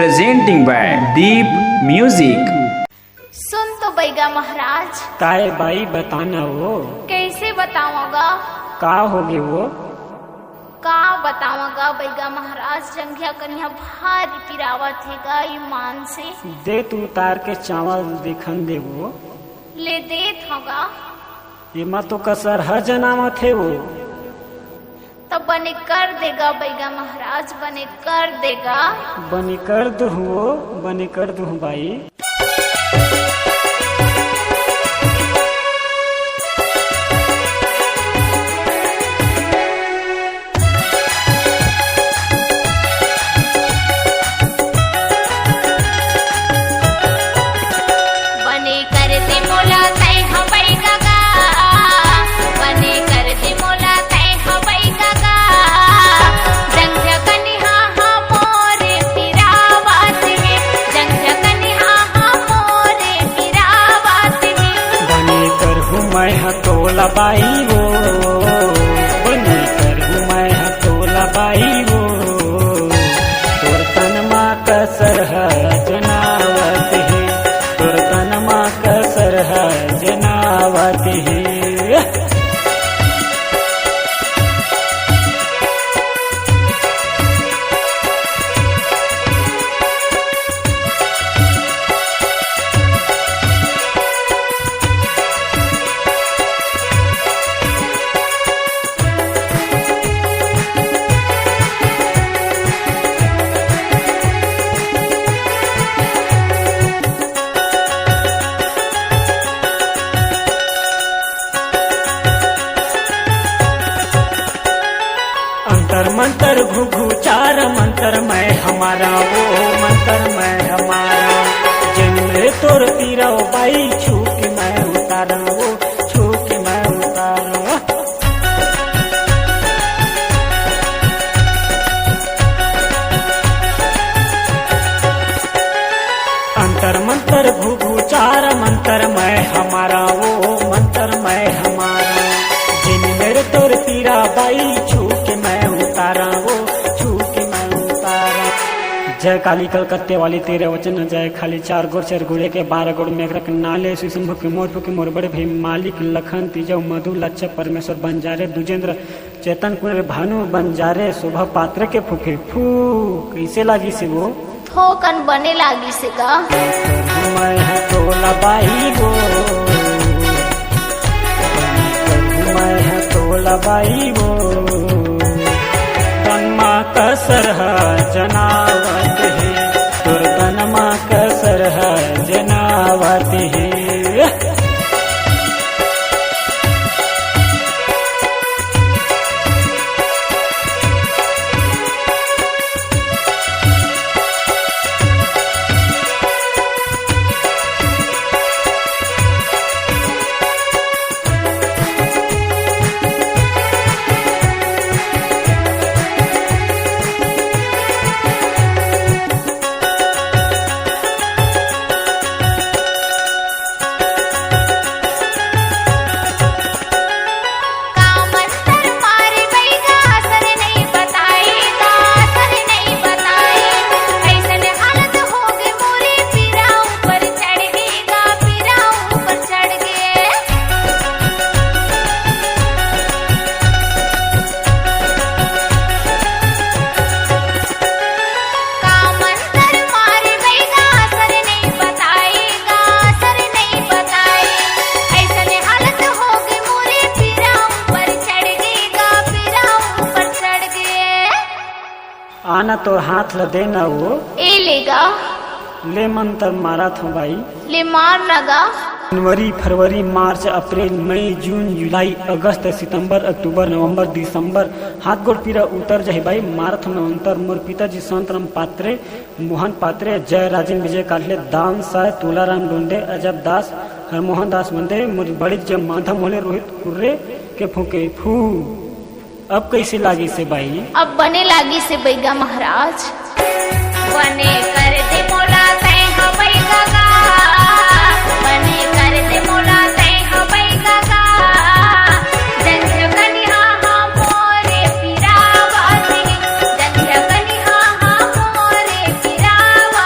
presenting by Deep Music। सुन तो बैगा महाराज। काय बाई बताना वो कैसे बताऊंगा? का होगे वो का बताऊंगा बैगा महाराज, जंघिया कन्या भारी पिरावत है गा ईमान से। दे तू उतार के चावल देखन दे वो ले देत होगा एमा तो कसर हर जनामत है वो तब बने कर देगा बैगा महाराज, बने कर देगा। बने कर दू वो बने कर दू बाई। तोला बाई वो बनी कर मैं तोला बाई वो तोर तन माँ कसर है जनावत है, तोर तन माँ कसर है जनावत है। मंत्र घुघु चार मंत्र मैं हमारा वो मंत्र मैं हमारा जन्म तोर तीरा बाई छू के मैं उतारा वो छू के मैं उतारा। अंतर मंत्र घुघु चार मंत्र मैं हमारा वो मंत्र मैं हमारा जन्म तोर तीरा बाई छू के मैं उतारा वो छू के मैं उतारा। जय काली कलकत्ते वाली तेरे वचन जय खाली चार गोर चार गुड़े के 12 गोड़ में रख नाले सुशंभु के मोर बड़े भाई मालिक लखन तीजव मधु लक्ष्य परमेश्वर बंजारे दुजेंद्र चेतन कुंवर भानु बंजारे शोभा पात्र के फूके फू कैसे लागी से वो थोकन बने लागी से गा मैं तोला बाई वो मैं तोला बाई वो तनमा कसर है जनावत है, तुर तनमा कसर है जनावत है। आना तो हाथ ल देना वो ए लेगा ले मंत्र मारा था भाई ले मार लगा। जनवरी फरवरी मार्च अप्रैल मई जून जुलाई अगस्त सितंबर अक्टूबर नवंबर दिसंबर हाथ गोड़ पीरा उतर जाए भाई मारथ में अंतर मोर पिताजी संतराम पात्रे मोहन पात्रे जय राजन विजय काटले दान साय तुलाराम डोंडे अजब दास हरमोहन दास बंदे मोर बड़ी जब माधव मोले रोहित कुर्रे के फूके फू। अब कैसे लागी से भाई? अब बने लागी से बैगा महाराज, बने कर दे मोला तै हवै गगा, बने कर दे मोला तै हवै गगा, जंझ कनिहा हा मोरे पिरावत, जंझ कनिहा हा मोरे पिरावत।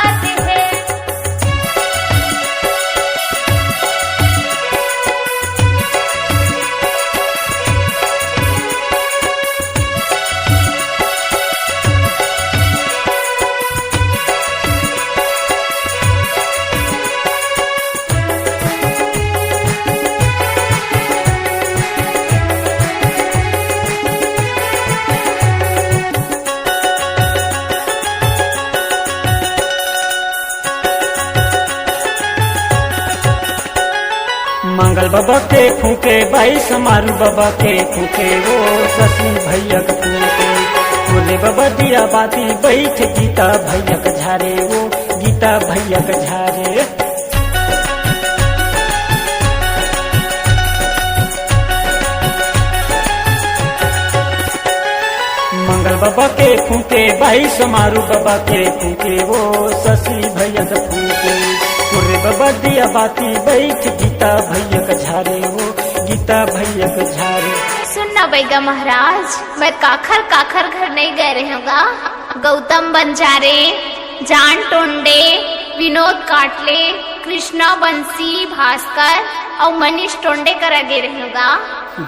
मंगल बाबा के फूके भाई समारू बाबा के फूके वो शशि भैया के फूके भोले बाबा दिया बाती बैठ गीता भैया के झारे वो गीता भैया के झारे। मंगल बाबा के फूके भाई समारू बाबा के फूके वो शशि भैया के फूके भोले बाबा दिया बाती बैठ गीता भैया के झारे वो गीता भैया के झारे। सुनना बैगा महाराज, मैं काखर काखर घर नहीं गए रहूँगा। गौतम बंजारे, जान टोंडे, विनोद काटले, कृष्णा बंसी, भास्कर और मनीष टोंडे कर आगे रहूँगा।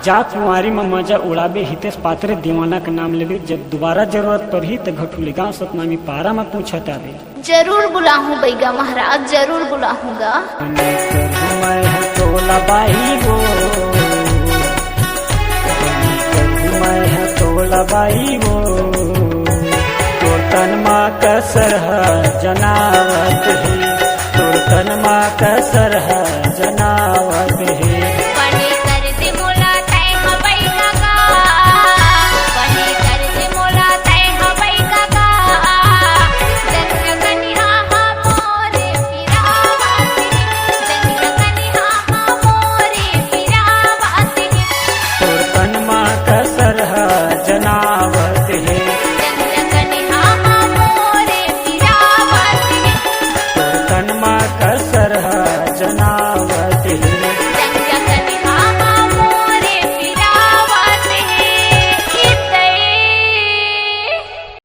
जा कुंवारी में मजा उड़ाबे हितेश पात्रे दीवाना के नाम लेबे, जब दोबारा जरूरत पड़ी तो घटुली गाँव सतनामी पारा में पूछत आवे। जरूर बुलाऊं बैगा महाराज, जरूर बुलाऊंगा। तोला बाई वो तोला बाई वो तोर तन माँ कसर जनावत है, तोर तन माँ कसर